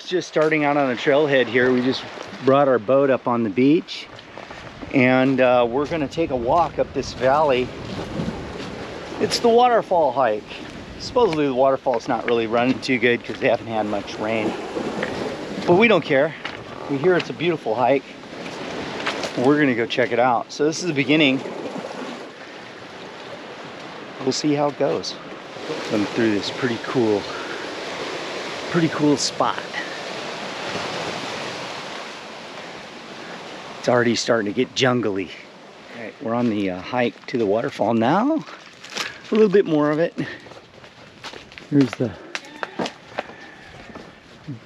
just starting out on a trailhead here. We just brought our boat up on the beach, and we're gonna take a walk up this valley. It's the waterfall hike. Supposedly the waterfall's not really running too good because they haven't had much rain. But we don't care. We hear it's a beautiful hike. We're gonna go check it out. So this is the beginning. We'll see how it goes. Going through this pretty cool spot. It's already starting to get jungly. All right, we're on the hike to the waterfall now. A little bit more of it. Here's the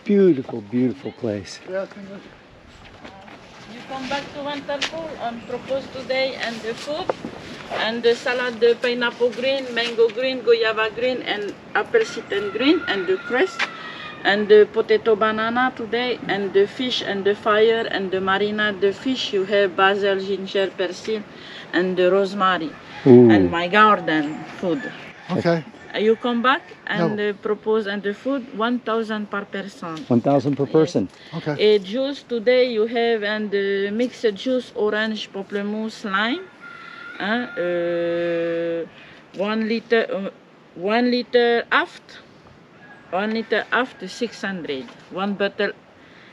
beautiful, beautiful place. You come back to Winterpool and propose today and the food and the salad, the pineapple green, mango green, guava green, and apple cinnamon green, and the crust, and the potato banana today, and the fish and the fire and the marinade. The fish you have basil, ginger, persil, and the rosemary. Ooh. And my garden food. Okay. You come back and propose and the food 1,000 per person. 1,000 per person. Yes. Okay. A juice today you have and mixed juice, orange, pamplemousse, lime. 1 liter, 1 liter aft. 1 liter aft 600. 1 bottle,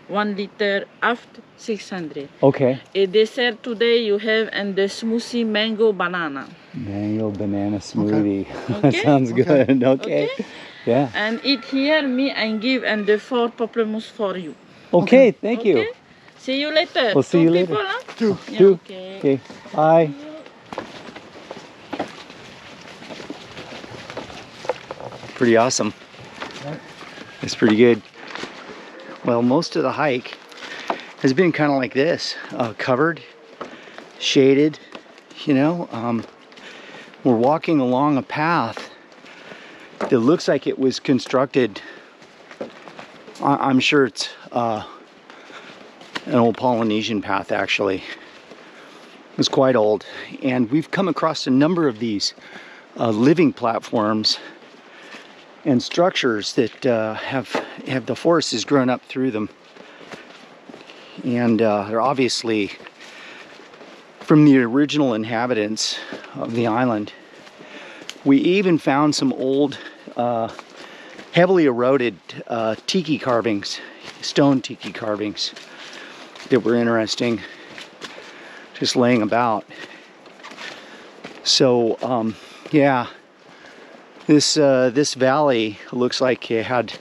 1 liter aft 600. Okay. A dessert today you have and the smoothie mango banana. Mango banana smoothie. Okay. That sounds good. Okay. Yeah. And eat here me and give and the 4 pamplemousse for you. Okay, thank you. Okay? See you later. We'll see you later. People, huh? 2. Yeah, Two. okay. Okay. Bye. Pretty awesome. It's pretty good. Well, most of the hike has been kind of like this, covered, shaded, you know. We're walking along a path that looks like it was constructed, I'm sure it's an old Polynesian path actually. It's quite old, and we've come across a number of these living platforms and structures that have the forest has grown up through them, and they're obviously from the original inhabitants of the island. We even found some old heavily eroded tiki carvings, stone tiki carvings that were interesting, just laying about. So yeah, this valley looks like it had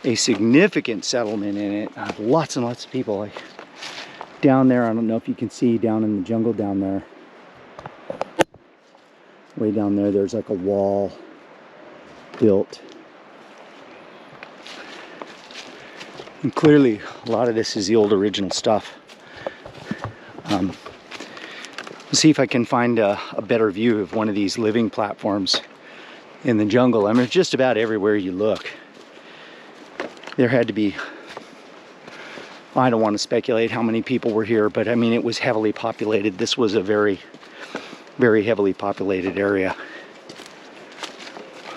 a significant settlement in it. Lots and lots of people, like down there. I don't know if you can see down in the jungle down there. Way down there, there's like a wall built. And clearly, a lot of this is the old original stuff. Let's see if I can find a better view of one of these living platforms in the jungle. I mean, it's just about everywhere you look. There had to be, I don't want to speculate how many people were here, but I mean, it was heavily populated. This was a very, very heavily populated area.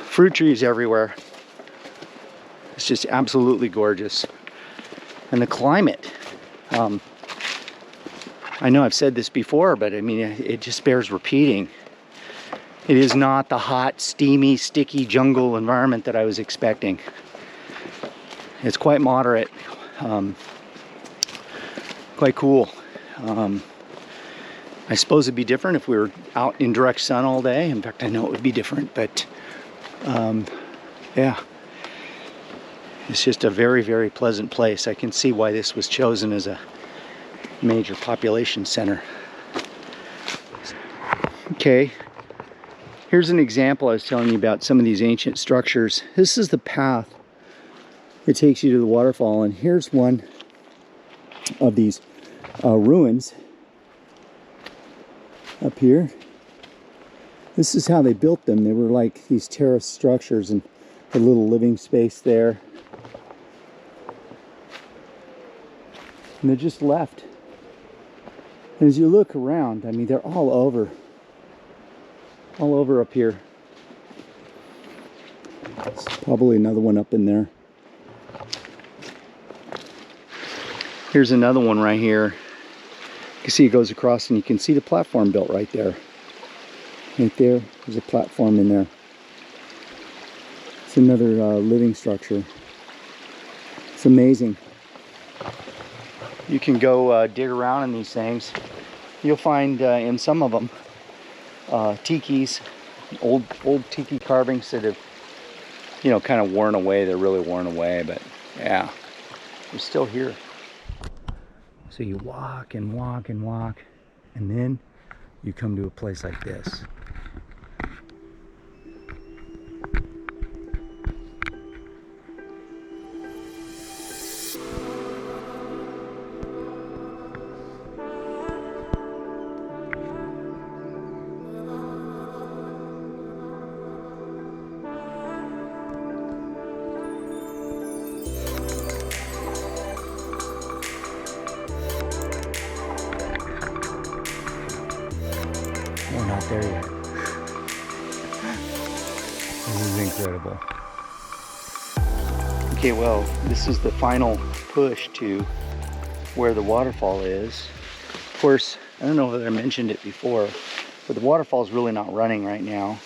Fruit trees everywhere. It's just absolutely gorgeous. And the climate, I know I've said this before, but I mean, it just bears repeating. It is not the hot, steamy, sticky jungle environment that I was expecting. It's quite moderate, quite cool. I suppose it'd be different if we were out in direct sun all day. In fact, I know it would be different, but yeah. It's just a very, very pleasant place. I can see why this was chosen as a major population center. Okay, here's an example I was telling you about some of these ancient structures. This is the path that takes you to the waterfall, and here's one of these ruins up here. This is how they built them. They were like these terrace structures, and a little living space there. And they're just left. And as you look around, I mean, they're all over up here. There's probably another one up in there. Here's another one right here. You can see it goes across, and you can see the platform built right there. Right there, there's a platform in there. It's another living structure. It's amazing. You can go dig around in these things. You'll find in some of them tikis, old tiki carvings that have, you know, kind of worn away. They're really worn away, but yeah, they're still here. So you walk and walk and walk, and then you come to a place like this. We're not there yet. This is incredible. Okay, well, this is the final push to where the waterfall is. Of course, I don't know if I mentioned it before, but the waterfall is really not running right now.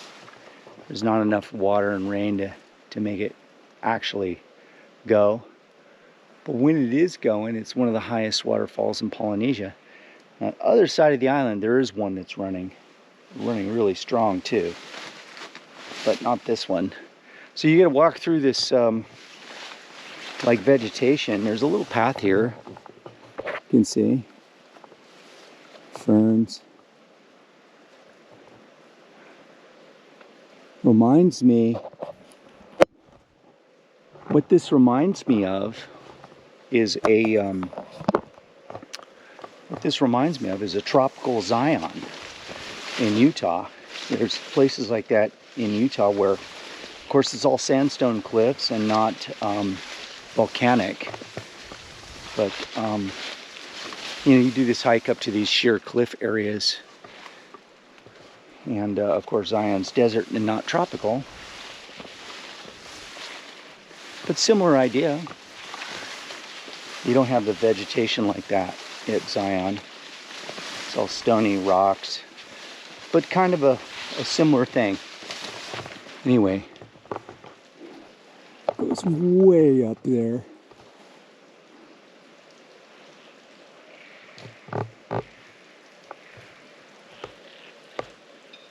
There's not enough water and rain to make it actually go. But when it is going, it's one of the highest waterfalls in Polynesia. On the other side of the island, there is one that's running really strong too, but not this one. So you gotta walk through this like vegetation. There's a little path here, you can see ferns. Reminds me, what this reminds me of is a tropical Zion in Utah. There's places like that in Utah where, of course, it's all sandstone cliffs and not volcanic. But you know, you do this hike up to these sheer cliff areas, and of course, Zion's desert and not tropical, but similar idea. You don't have the vegetation like that at Zion. It's all stony rocks, but kind of a similar thing. Anyway, it goes way up there.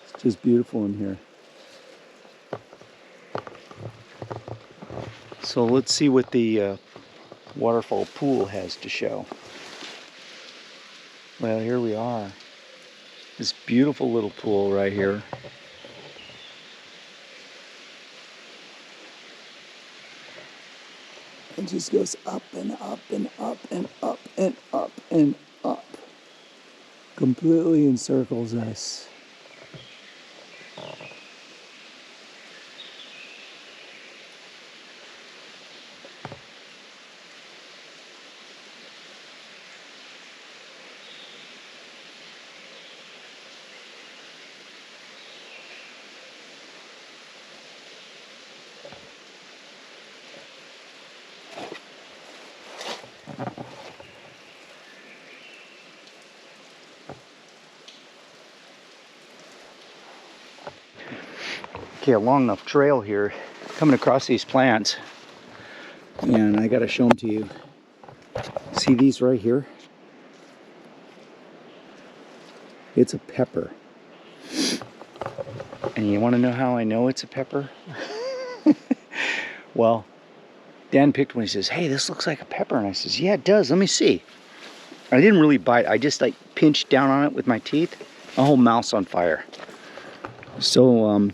It's just beautiful in here. So let's see what the waterfall pool has to show. Well, here we are. This beautiful little pool right here. It just goes up and up and up and up and up and up. Completely encircles us. Okay, a long enough trail here, coming across these plants, and I gotta show them to you. See these right here? It's a pepper. And you want to know how I know it's a pepper? Well, Dan picked one. He says, "Hey, this looks like a pepper." And I says, "Yeah, it does. Let me see." I didn't really bite. I just like pinched down on it with my teeth. My whole mouth's on fire. So,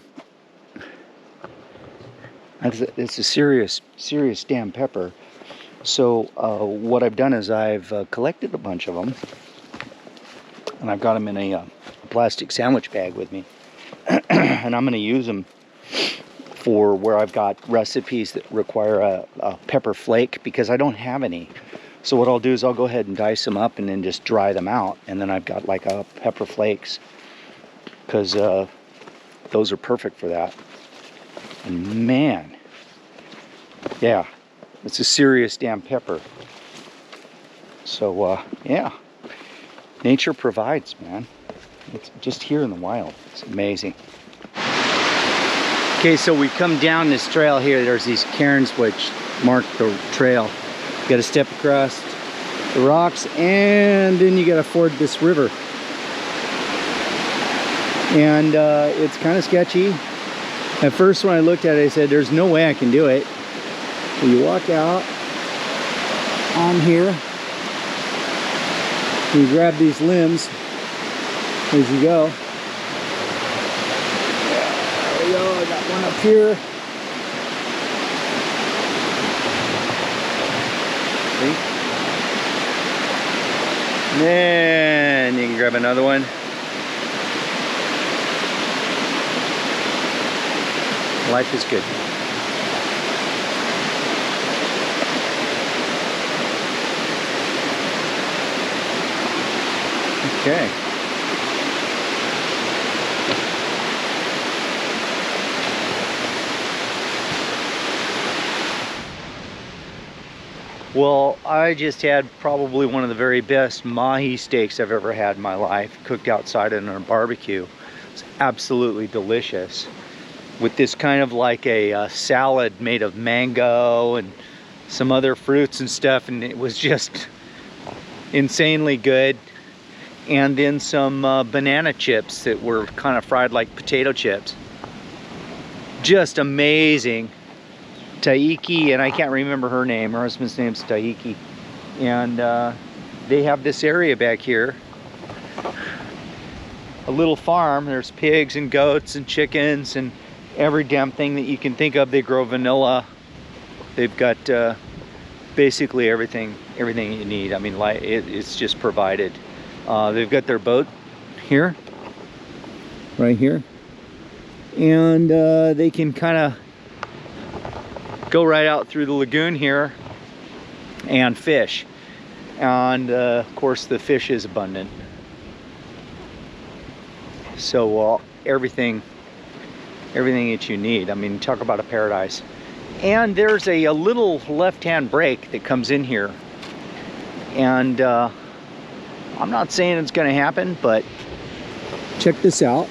it's a serious damn pepper. So what I've done is I've collected a bunch of them, and I've got them in a plastic sandwich bag with me, and I'm going to use them for where I've got recipes that require a pepper flake, because I don't have any. So what I'll do is I'll go ahead and dice them up and then just dry them out, and then I've got like pepper flakes, because those are perfect for that. And man, yeah, it's a serious damn pepper. So yeah, nature provides, man. It's just here in the wild. It's amazing. Okay, so we come down this trail here. There's these cairns which mark the trail. You got to step across the rocks, and then you got to ford this river. And it's kind of sketchy. At first, when I looked at it, I said, "There's no way I can do it." So you walk out on here. You grab these limbs as you go. There we go. I got one up here. See? And then you can grab another one. Life is good. Okay. Well, I just had probably one of the very best mahi steaks I've ever had in my life, cooked outside on a barbecue. It's absolutely delicious, with this kind of like a salad made of mango and some other fruits and stuff, and it was just insanely good. And then some banana chips that were kind of fried like potato chips. Just amazing. Taiki, and I can't remember her name. Her husband's name's Taiki. And they have this area back here. A little farm. There's pigs and goats and chickens and every damn thing that you can think of. They grow vanilla. They've got basically everything you need. I mean, it's just provided. They've got their boat here, right here, and they can kind of go right out through the lagoon here and fish, and of course the fish is abundant. So everything that you need. I mean, talk about a paradise. And there's a little left-hand break that comes in here, and I'm not saying it's going to happen, but check this out.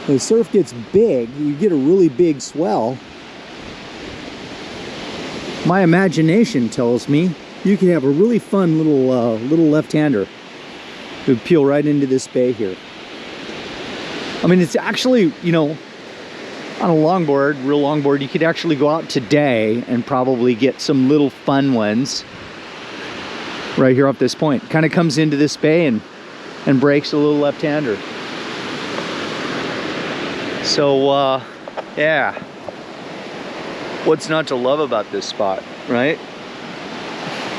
The surf gets big, you get a really big swell. My imagination tells me you could have a really fun little left-hander. It would peel right into this bay here. I mean, it's actually, you know, on a longboard, real longboard, you could actually go out today and probably get some little fun ones right here off this point. Kind of comes into this bay and breaks a little left-hander. So yeah, what's not to love about this spot, right?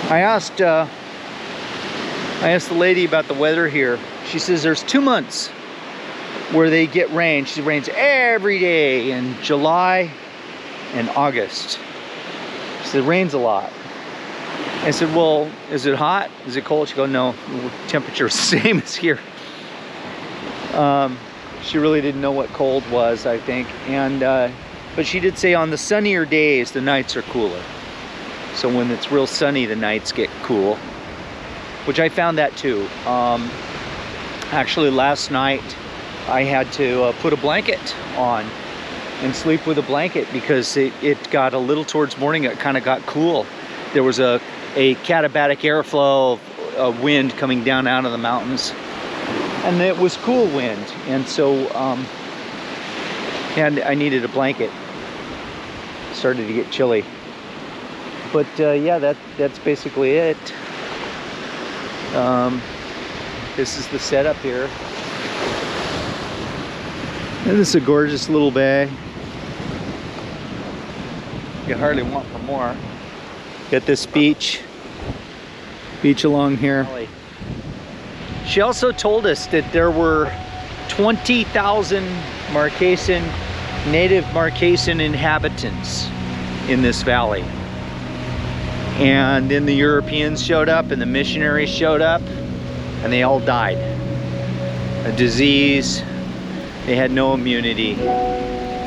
I asked the lady about the weather here. She says there's 2 months where they get rain. She rains every day in July and August. She said it rains a lot. I said, well, is it hot? Is it cold? She goes, no, temperature is the same as here. She really didn't know what cold was, I think. And but she did say on the sunnier days, the nights are cooler. So when it's real sunny, the nights get cool, which I found that too. Actually, last night, I had to put a blanket on and sleep with a blanket because it got a little towards morning, it kind of got cool. There was a katabatic airflow of wind coming down out of the mountains, and it was cool wind, and so and I needed a blanket. Started to get chilly, but yeah, that's basically it. This is the setup here, and this is a gorgeous little bay. You hardly want for more. Got this beach along here. She also told us that there were 20,000 native Marquesan inhabitants in this valley. And then the Europeans showed up and the missionaries showed up and they all died. A disease, they had no immunity.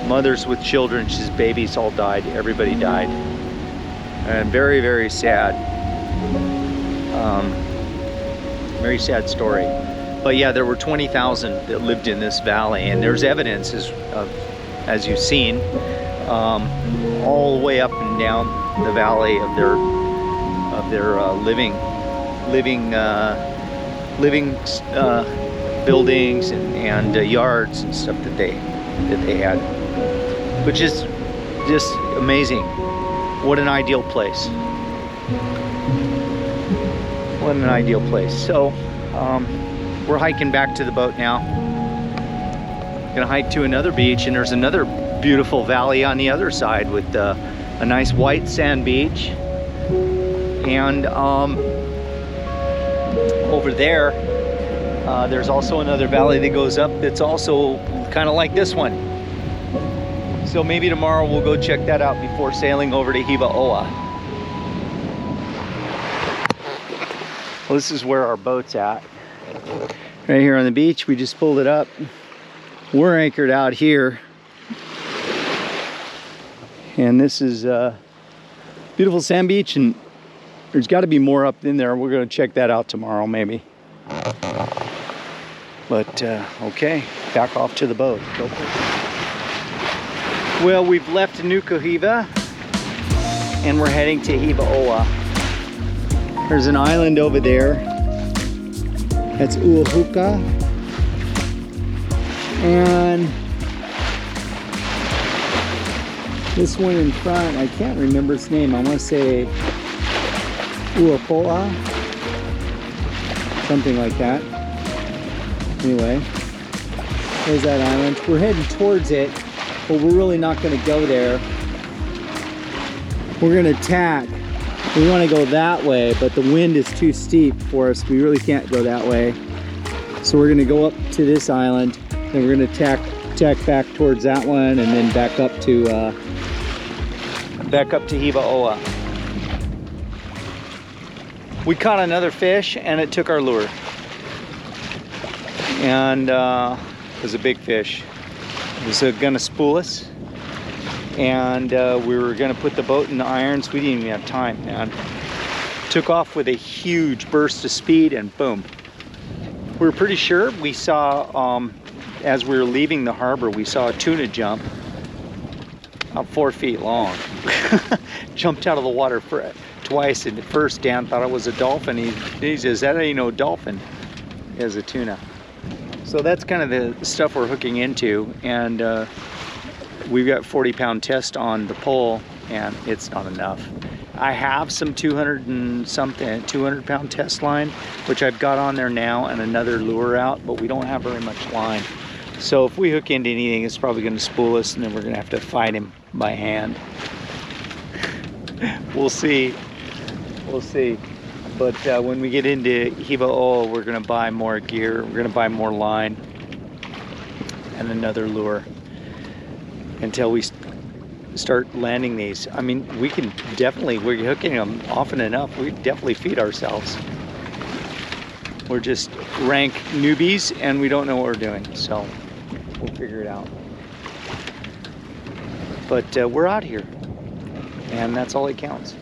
Mothers with children, just babies all died, everybody died. And very, very sad. Very sad story. But yeah, there were 20,000 that lived in this valley, and there's evidence as you've seen, all the way up and down the valley of their living buildings and yards and stuff that they had, which is just amazing. What an ideal place. What an ideal place. So we're hiking back to the boat now. Gonna hike to another beach, and there's another beautiful valley on the other side with a nice white sand beach. And over there, there's also another valley that goes up that's also kind of like this one. So maybe tomorrow we'll go check that out before sailing over to Hiva Hakaui. Well, this is where our boat's at. Right here on the beach, we just pulled it up. We're anchored out here. And this is a beautiful sand beach, and there's got to be more up in there. We're going to check that out tomorrow, maybe. But, okay, back off to the boat. Go for it. Well, we've left Nuku Hiva, and we're heading to Hiva Hakaui. There's an island over there. That's Uahuka. And this one in front, I can't remember its name. I want to say Uapoa. Something like that. Anyway, there's that island. We're heading towards it, but we're really not going to go there. We're going to tack. We want to go that way, but the wind is too steep for us. We really can't go that way. So we're going to go up to this island, then we're going to tack back towards that one, and then back up to Hiva Hakaui. We caught another fish, and it took our lure. And it was a big fish. It was going to spool us. And we were going to put the boat in the irons. We didn't even have time, man. Took off with a huge burst of speed, and boom. We were pretty sure we saw, as we were leaving the harbor, we saw a tuna jump about 4 feet long. Jumped out of the water twice, and at first Dan thought it was a dolphin. He says, that ain't no dolphin. It was a tuna. So that's kind of the stuff we're hooking into, and we've got 40-pound test on the pole, and it's not enough. I have some 200-pound test line, which I've got on there now, and another lure out, but we don't have very much line. So if we hook into anything, it's probably going to spool us, and then we're going to have to fight him by hand. We'll see. We'll see. But when we get into Hiva Hakaui, we're going to buy more gear. We're going to buy more line and another lure until we start landing these. I mean, we can definitely, we're hooking them often enough, we definitely feed ourselves. We're just rank newbies, and we don't know what we're doing, so we'll figure it out. But we're out here, and that's all that counts.